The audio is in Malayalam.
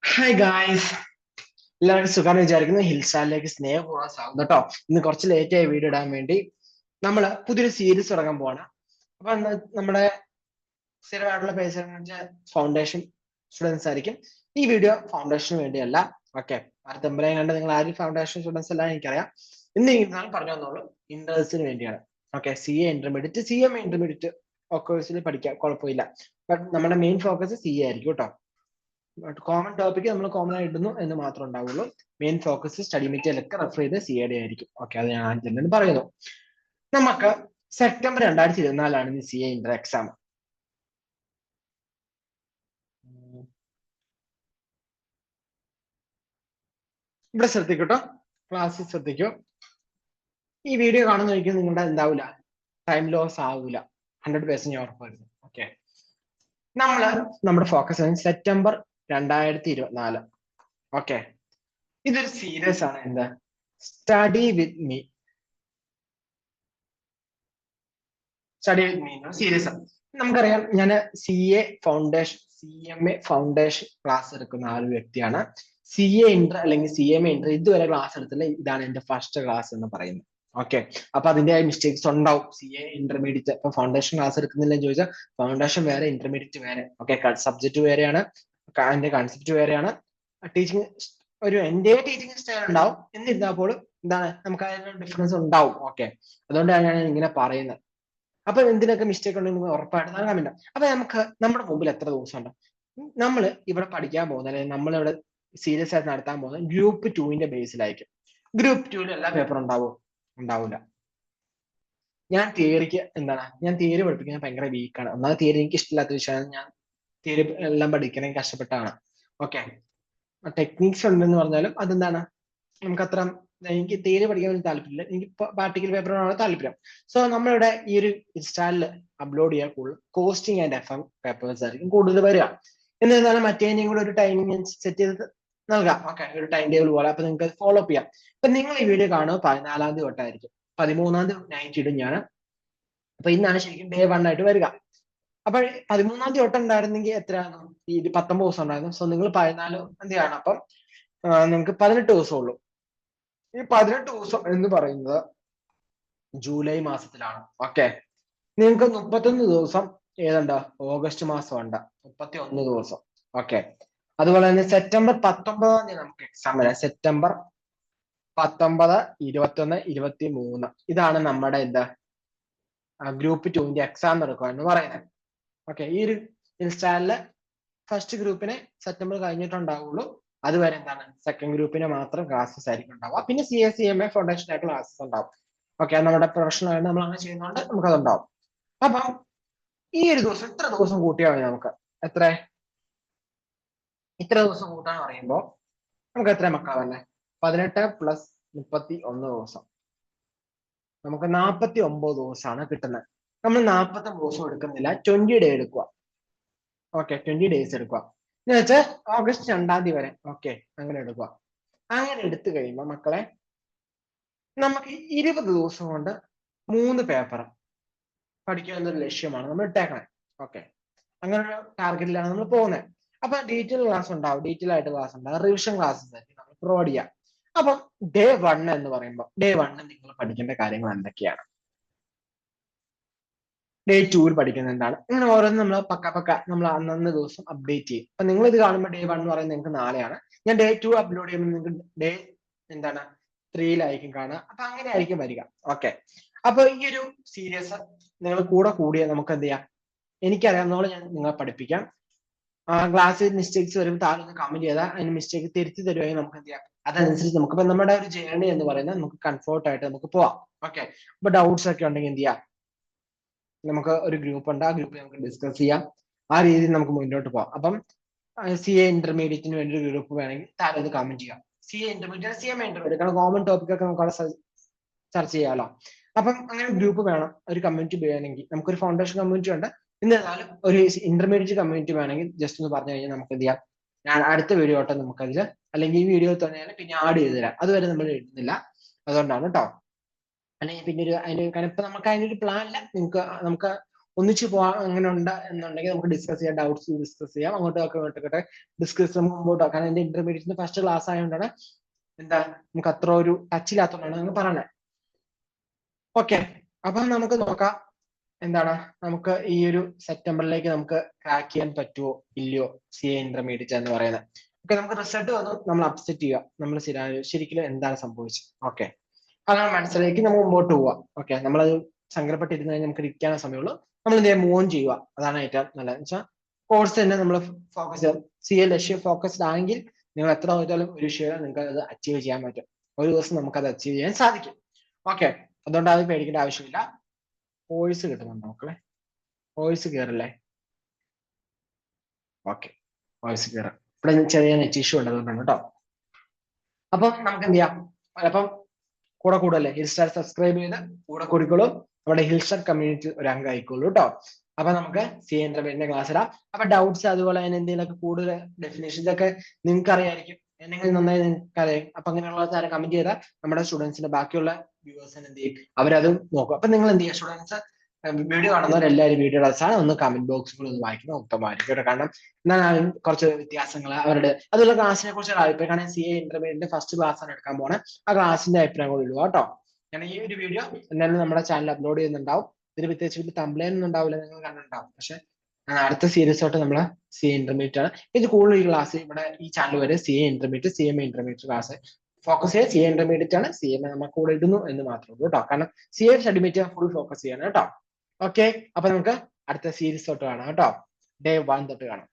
ഹായ് ഗായ്സ്, എല്ലാവർക്കും സുഖാന്ന് വിചാരിക്കുന്നു. ഹിൽസാലിലേക്ക് സ്നേഹപൂർവ്വം സ്വാഗതം കേട്ടോ. ഇന്ന് കുറച്ച് ലേറ്റ് ആയി വീഡിയോ ഇടാൻ വേണ്ടി നമ്മൾ പുതിയൊരു സീരീസ് തുടങ്ങാൻ പോവാണ്. അപ്പൊ നമ്മുടെ സ്ഥിരമായിട്ടുള്ള പേജ് ഫൗണ്ടേഷൻ സ്റ്റുഡൻസ് ആയിരിക്കും. ഈ വീഡിയോ ഫൗണ്ടേഷന് വേണ്ടിയല്ല. ഓക്കെ, തെമ്പലയും കണ്ട് നിങ്ങൾ ആരും ഫൗണ്ടേഷൻ സ്റ്റുഡൻസ് എല്ലാം എനിക്കറിയാം. ഇന്ന് ഞാൻ പറഞ്ഞു തന്നോളൂ, ഇന്റേഴ്സിന് വേണ്ടിയാണ്. ഓക്കെ, CA ഇന്റർമീഡിയറ്റ് കോഴ്സിൽ പഠിക്കാം, കുഴപ്പമില്ല. ബട്ട് നമ്മുടെ മെയിൻ ഫോക്കസ് CA ആയിരിക്കും കേട്ടോ. കോമൺ ടോപ്പിക് നമ്മൾ കോമൺ ആയി ഇടുന്നു എന്ന് മാത്രമേ ഉണ്ടാവുള്ളൂ. മെയിൻ ഫോക്കസ് സ്റ്റഡി മെറ്റീരിയൽ ഒക്കെ റെഫർ ചെയ്ത് CA ആയിരിക്കും. ഓക്കെ, അത് ഞാൻ തന്നെ പറയുന്നു. നമുക്ക് സെപ്റ്റംബർ 2024 ഇനി CA ഇന്റർ എക്സാം. ഇവിടെ ശ്രദ്ധിക്കട്ടോ, ക്ലാസ്സിൽ ശ്രദ്ധിക്കൂ. ഈ വീഡിയോ കാണുന്നതായിരിക്കും നിങ്ങളുടെ എന്താവില്ല, ടൈം ലോസ് ആവൂല. 100% ഞാൻ ഉറപ്പ് വരുന്നു. ഓക്കെ, നമ്മുടെ ഫോക്കസ് സെപ്റ്റംബർ 2024. ഓക്കെ, ഇതൊരു സീരീസ് ആണ്. എന്താ സ്റ്റഡി വിത്ത് മീ സീരീസ് ആണ്. നമുക്കറിയാം, ഞാൻ CA foundation CMA foundation class എടുക്കുന്ന ആ ഒരു വ്യക്തിയാണ്. CA ഇന്റർ അല്ലെങ്കിൽ CMA ഇന്റർ ഇതുവരെ ക്ലാസ് എടുത്തില്ല. ഇതാണ് എന്റെ ഫസ്റ്റ് ക്ലാസ് എന്ന് പറയുന്നത്. ഓക്കെ, അപ്പൊ അതിന്റെ മിസ്റ്റേക്സ് ഉണ്ടാവും. CA ഇന്റർമീഡിയറ്റ് ഇപ്പൊ ഫൗണ്ടേഷൻ ക്ലാസ് എടുക്കുന്നില്ലെന്ന് ചോദിച്ചാൽ ഫൗണ്ടേഷൻ വേറെ, ഇന്റർമീഡിയറ്റ് വേറെ. ഓക്കെ, സബ്ജക്ട് വേറെയാണ്, അതിന്റെ കൺസെപ്റ്റ് വേറെയാണ്. ടീച്ചിങ് എന്റെ ടീച്ചിങ് സ്റ്റൈൽ ഉണ്ടാവും. എന്നിരുന്നാൽ പോലും എന്താണ്, നമുക്ക് അതിന് ഡിഫറൻസ് ഉണ്ടാവും. ഓക്കെ, അതുകൊണ്ടാണ് ഞാൻ ഇങ്ങനെ പറയുന്നത്. അപ്പൊ എന്തിനൊക്കെ മിസ്റ്റേക്ക് ഉണ്ടെങ്കിൽ ഉറപ്പായിട്ട് കമന്റ്. അപ്പൊ നമുക്ക് നമ്മുടെ മുമ്പിൽ എത്ര ദിവസം ഉണ്ട്? നമ്മൾ ഇവിടെ പഠിക്കാൻ പോകുന്നത്, അല്ലെങ്കിൽ നമ്മളിവിടെ സീരിയസ് ആയിട്ട് നടത്താൻ പോകുന്നത് ഗ്രൂപ്പ് 2 ബേസിലായിരിക്കും. ഗ്രൂപ്പ് 2 എല്ലാ പേപ്പറും ഉണ്ടാവില്ല. ഞാൻ തിയറി പഠിപ്പിക്കാൻ ഭയങ്കര വീക്കാണ്. ഒന്നാമത് തിയറി എനിക്ക് ഇഷ്ടമില്ലാത്ത വിഷയമാണ്. ഞാൻ തിയറി എല്ലാം പഠിക്കണമെങ്കിൽ കഷ്ടപ്പെട്ടാണ്. ഓക്കെ, ടെക്നിക്സ് ഉണ്ടെന്ന് പറഞ്ഞാലും അതെന്താണ്, നമുക്ക് എനിക്ക് തിയറി പഠിക്കാൻ വേണ്ടി താല്പര്യമില്ല. എനിക്ക് പ്രാക്ടിക്കൽ പേപ്പറിനാണ് താല്പര്യം. സോ നമ്മളിവിടെ ഈ ഒരു ഇൻസ്റ്റാളിൽ അപ്ലോഡ് ചെയ്യാൻ കൂടുതൽ കോസ്റ്റിംഗ് ആൻഡ് FM പേപ്പേഴ്സ് ആയിരിക്കും കൂടുതൽ വരിക. എന്നിരുന്നാലും മറ്റേതിനെയും കൂടെ ഒരു ടൈമിംഗ് സെറ്റ് ചെയ്ത് നൽകാം. ഓക്കെ, ഒരു ടൈം ടേബിൾ പോലെ. അപ്പൊ നിങ്ങൾക്ക് ഫോളോ അപ്പ് ചെയ്യാം. അപ്പൊ നിങ്ങൾ ഈ വീഡിയോ കാണുക 14-ാം തീയതി തൊട്ടായിരിക്കും. 13-ാം തീയതി നൈറ്റ് ഇടും ഞാൻ. അപ്പൊ ഇന്നാണ് ശരിക്കും Day 1 ആയിട്ട് വരിക. അപ്പൊ 13-ാം തീയതി തൊട്ട് ഉണ്ടായിരുന്നെങ്കിൽ എത്രയാണ്, ഈ 19 ദിവസം ഉണ്ടായിരുന്നു. സോ നിങ്ങൾ 14-ാം തീയതിയാണ്. അപ്പം നിങ്ങൾക്ക് 18 ദിവസം ഉള്ളൂ. ഈ 18 ദിവസം എന്ന് പറയുന്നത് ജൂലൈ മാസത്തിലാണ്. ഓക്കെ, നിങ്ങൾക്ക് 31 ദിവസം ഏതുണ്ട്, ഓഗസ്റ്റ് മാസം ഉണ്ട്, 31 ദിവസം. ഓക്കെ, അതുപോലെ തന്നെ സെപ്റ്റംബർ 19-ാം തീയതി നമുക്ക് എക്സാം വരാം. സെപ്റ്റംബർ 19, 21, 23 ഇതാണ് നമ്മുടെ ഗ്രൂപ്പ് 2 എക്സാം നടക്കുക എന്ന് പറയുന്നത്. ഓക്കെ, ഈ ഒരു ഇൻസ്റ്റാളില് ഫസ്റ്റ് ഗ്രൂപ്പിന് സെപ്റ്റംബർ കഴിഞ്ഞിട്ടുണ്ടാവുള്ളൂ. അതുവരെ എന്താണ്, സെക്കൻഡ് ഗ്രൂപ്പിന് മാത്രം ക്ലാസ്സസ് ആയിരിക്കും ഉണ്ടാവുക. പിന്നെ CA CMA ഫൗണ്ടേഷൻ ആയിട്ട് ക്ലാസ്സസ് ഉണ്ടാവും. ഓക്കെ, നമ്മുടെ പ്രൊഫഷണൽ ആയിട്ട് നമ്മൾ അങ്ങനെ ചെയ്യുന്നതുകൊണ്ട് നമുക്ക് അതുണ്ടാവും. അപ്പം ഈ ഒരു ദിവസം ഇത്ര ദിവസം കൂട്ടിയാൽ മതി നമുക്ക്. ഇത്ര ദിവസം കൂട്ടാന്ന് പറയുമ്പോൾ നമുക്ക് എത്ര മക്കളാവല്ലേ? 18 + 31 ദിവസം, നമുക്ക് 49 ദിവസമാണ് കിട്ടുന്നത്. നമ്മൾ 49 ദിവസം എടുക്കുന്നില്ല, 20 ഡേ എടുക്കുക. ഓക്കെ, 20 ഡേയ്സ് എടുക്കുക എന്ന് വെച്ചാൽ ഓഗസ്റ്റ് 2-ാം തീയതി വരെ. ഓക്കെ, അങ്ങനെ എടുക്കുക. അങ്ങനെ എടുത്തു കഴിയുമ്പോൾ മക്കളെ, നമുക്ക് 20 ദിവസം കൊണ്ട് 3 പേപ്പർ പഠിക്കുക എന്നൊരു ലക്ഷ്യമാണ് നമ്മൾ ഇട്ടേക്കണേ. ഓക്കെ, അങ്ങനെ ഒരു ടാർഗറ്റിലാണ് നമ്മൾ പോകുന്നത്. അപ്പൊ ഡീറ്റെയിൽ ക്ലാസ് ഉണ്ടാവും, ഡീറ്റെയിൽ ആയിട്ട് ക്ലാസ് ഉണ്ടാവും, റിവിഷൻ ക്ലാസ്സസ് ആയിരിക്കും നമ്മൾ പ്രൊവൈഡ് ചെയ്യാം. അപ്പം Day 1 എന്ന് പറയുമ്പോൾ Day 1 നിങ്ങൾ പഠിക്കേണ്ട കാര്യങ്ങൾ എന്തൊക്കെയാണ്, Day 2 പഠിക്കുന്നത് എന്താണ്, ഇങ്ങനെ ഓരോന്നും നമ്മൾ പക്ക നമ്മൾ അന്നന്ന് ദിവസം അപ്ഡേറ്റ് ചെയ്യും. അപ്പൊ നിങ്ങൾ ഇത് കാണുമ്പോൾ Day 1 എന്ന് പറയുന്നത് നിങ്ങൾക്ക് നാളെയാണ്. ഞാൻ Day 2 അപ്ലോഡ് ചെയ്യുമ്പോൾ നിങ്ങൾക്ക് Day 3-ലായിരിക്കും കാണുക. അപ്പൊ അങ്ങനെ ആയിരിക്കും വരിക. ഓക്കെ, അപ്പൊ ഈ ഒരു സീരീസ് നിങ്ങൾ കൂടിയ നമുക്ക് എന്ത് ചെയ്യാം, എനിക്കറിയാവുന്നതോടെ ഞാൻ നിങ്ങളെ പഠിപ്പിക്കാം. ക്ലാസ്സിൽ മിസ്റ്റേക്സ് വരുമ്പോൾ താഴെ ഒന്ന് കമന്റ് ചെയ്താൽ അതിന് മിസ്റ്റേക്ക് തിരുത്തി തരുവാണെങ്കിൽ നമുക്ക് എന്ത് ചെയ്യാം, അതനുസരിച്ച് നമുക്കിപ്പോ നമ്മുടെ ഒരു ജേർണി എന്ന് പറയുന്നത് നമുക്ക് കംഫോർട്ട് ആയിട്ട് നമുക്ക് പോവാം. ഓക്കെ, അപ്പൊ ഡൗട്ട്സ് ഒക്കെ ഉണ്ടെങ്കിൽ എന്ത് ചെയ്യാം, നമുക്ക് ഒരു ഗ്രൂപ്പ് ഉണ്ട്, ആ ഗ്രൂപ്പിൽ നമുക്ക് ഡിസ്കസ് ചെയ്യാം. ആ രീതിയിൽ നമുക്ക് മുന്നോട്ട് പോവാം. അപ്പം CA ഇന്റർമീഡിയറ്റിന് വേണ്ടി ഒരു ഗ്രൂപ്പ് വേണമെങ്കിൽ താഴെ ഒന്ന് കമന്റ് ചെയ്യാം. CA ഇന്റർമീഡിയറ്റ്, CMA ഇന്റർമീഡിയറ്റ്, കാരണം കോമൺ ടോപ്പിക് ഒക്കെ നമുക്ക് അവിടെ ചർച്ച ചെയ്യാമല്ലോ. അപ്പം അങ്ങനെ ഗ്രൂപ്പ് വേണം, ഒരു കമ്മ്യൂണിറ്റി വേണമെങ്കിൽ. നമുക്കൊരു ഫൗണ്ടേഷൻ കമ്മ്യൂണിറ്റി ഉണ്ട്. എന്നിരുന്നാലും ഒരു ഇന്റർമീഡിയറ്റ് കമ്മ്യൂണിറ്റി വേണമെങ്കിൽ ജസ്റ്റ് ഒന്ന് പറഞ്ഞു കഴിഞ്ഞാൽ നമുക്ക് എന്ത് ചെയ്യാം, ഞാൻ അടുത്ത വീഡിയോ തൊട്ട് നമുക്കതിൽ, അല്ലെങ്കിൽ ഈ വീഡിയോ തന്നെ പിന്നെ ആഡ് ചെയ്ത് തരാം. അതുവരെ നമ്മൾ എഴുതുന്നില്ല, അതുകൊണ്ടാണ് കേട്ടോ. അല്ലെങ്കിൽ പിന്നെ അതിന് കാരണം ഇപ്പൊ നമുക്ക് അതിനൊരു പ്ലാൻ ഇല്ല. നമുക്ക് ഒന്നിച്ച് പോകാൻ അങ്ങനെ ഉണ്ട് എന്നുണ്ടെങ്കിൽ നമുക്ക് ഡിസ്കസ് ചെയ്യാം, ഡൗട്ട്സ് ഡിസ്കസ് ചെയ്യാം, അങ്ങോട്ടൊക്കെ ഡിസ്കസ് മുമ്പോട്ട്. കാരണം എന്റെ ഇന്റർമീഡിയറ്റിന്റെ ഫസ്റ്റ് ക്ലാസ് ആയതുകൊണ്ടാണ് എന്താ നമുക്ക് അത്ര ഒരു ടച്ച് ഇല്ലാത്തതുകൊണ്ടാണ് നിങ്ങൾ പറയുന്നത്. ഓക്കെ, അപ്പൊ നമുക്ക് നോക്കാം എന്താണ് നമുക്ക് ഈ ഒരു സെപ്റ്റംബറിലേക്ക് നമുക്ക് ക്രാക്ക് ചെയ്യാൻ പറ്റുമോ ഇല്ലയോ CA ഇന്റർമീഡിയറ്റ് എന്ന് പറയുന്നത്. ഓക്കെ, നമുക്ക് റിസൾട്ട് വന്നു, നമ്മൾ അപ്സെറ്റ് ചെയ്യുക, നമ്മൾ ശരിക്കും എന്താണ് സംഭവിച്ചത്. ഓക്കെ, അങ്ങനെ മനസ്സിലേക്ക് നമ്മൾ മുമ്പോട്ട് പോവുക. ഓക്കെ, നമ്മളത് സങ്കടപ്പെട്ടിരുന്ന് കഴിഞ്ഞാൽ നമുക്ക് ഇരിക്കാനുള്ള സമയമുള്ളൂ. നമ്മൾ എന്ത് ചെയ്യുക, മൂവ് ഓൺ ചെയ്യുക. അതാണ് ഏറ്റവും നല്ലത്. വെച്ചാൽ കോഴ്സ് തന്നെ നമ്മൾ ഫോക്കസ് ചെയ്യാം. CA ലക്ഷ്യം ഫോക്കസ്ഡ് ആണെങ്കിൽ നിങ്ങൾ എത്ര തോറ്റാലും ഒരു വിഷയം നിങ്ങൾക്ക് അത് അച്ചീവ് ചെയ്യാൻ പറ്റും. ഒരു ദിവസം നമുക്ക് അത് അച്ചീവ് ചെയ്യാൻ സാധിക്കും. ഓക്കെ, അതുകൊണ്ട് അത് പേടിക്കേണ്ട ആവശ്യമില്ല. വോയിസ് കിട്ടുന്നുണ്ടോ മക്കളെ? വോയിസ് കയറില്ലേ? ഓക്കെ, വോയിസ് കയറാം. ഇവിടെ ചെറിയ നെറ്റ് ഇഷ്യൂ ഉണ്ട്, അതുകൊണ്ടാണ് കേട്ടോ. അപ്പം നമുക്ക് എന്ത് ചെയ്യാം, അപ്പം കൂടെ കൂടല്ലേ, ഹിൽ സ്റ്റാർ സബ്സ്ക്രൈബ് ചെയ്ത് കൂടെ കൂടിക്കോളൂ. നമ്മുടെ ഹിൽ സ്റ്റാർ കമ്മ്യൂണിറ്റി ഒരു അംഗം ആയിക്കോളൂ കേട്ടോ. അപ്പൊ നമുക്ക് CA ഇന്റർമീഡിയറ്റിന്റെ ക്ലാസ് ഇടാം. അപ്പൊ ഡൗട്ട്സ് അതുപോലെ തന്നെ എന്തെങ്കിലുമൊക്കെ കൂടുതൽ ഡെഫിനേഷൻസ് ഒക്കെ നിങ്ങൾക്ക് അറിയായിരിക്കും, എന്തെങ്കിലും നന്നായി നിങ്ങൾക്ക് അറിയാം. അപ്പൊ അങ്ങനെയുള്ള സാരം കമന്റ് ചെയ്താൽ നമ്മുടെ സ്റ്റുഡൻസിന്റെ ബാക്കിയുള്ള വ്യൂവേഴ്സിന് എന്ത് ചെയ്യും, അവരത് നോക്കും. അപ്പൊ നിങ്ങൾ എന്ത് ചെയ്യുക, സ്റ്റുഡൻസ് വീഡിയോ കാണുന്നവരെല്ലാവരും വീഡിയോയുടെ അവസാനം ഒന്ന് കമന്റ് ബോക്സുകൾ ഒന്ന് വായിക്കുന്നത് ഉത്തമമായിരിക്കും. കാരണം എന്നാൽ കുറച്ച് വ്യത്യാസങ്ങൾ അവരുടെ അതുള്ള ക്ലാസിനെ കുറിച്ചുള്ള അഭിപ്രായം. കാരണം CA ഇന്റർമീഡിയറ്റിന്റെ ഫസ്റ്റ് ക്ലാസ് ആണ് എടുക്കാൻ പോണേ, ആ ക്ലാസിന്റെ അഭിപ്രായങ്ങൾ ഇടുക കേട്ടോ. ഞാൻ ഈ ഒരു വീഡിയോ എന്തായാലും നമ്മുടെ ചാനൽ അപ്ലോഡ് ചെയ്യുന്നുണ്ടാവും. ഇതിന് പ്രത്യേകിച്ച് വലിയ തംബ്ലൈൻ ഒന്നും ഉണ്ടാവില്ല, നിങ്ങൾ കണ്ടിട്ടുണ്ടാവും. പക്ഷെ അടുത്ത സീരീസ് തൊട്ട് നമ്മള് CA ഇന്റർമീഡിയറ്റ് ആണ്. ഇത് കൂടുതൽ ഈ ക്ലാസ് ഇവിടെ ഈ ചാനൽ വരെ CA intermediate CMA intermediate class focus ചെയ്യാൻ CA ഇന്റർമീഡിയറ്റ് ആണ്. CMA നമ്മൾ കൂടെ ഇടുന്നു എന്ന് മാത്രമേ ഉള്ളൂ കേട്ടോ. കാരണം CA സർട്ടിഫിക്കറ്റ് ഫുൾ ഫോക്കസ് ചെയ്യണം കേട്ടോ. ഓക്കെ, അപ്പൊ നമുക്ക് അടുത്ത സീരീസ് തൊട്ട് കാണാം കേട്ടോ. Day 1 തൊട്ട് കാണാം.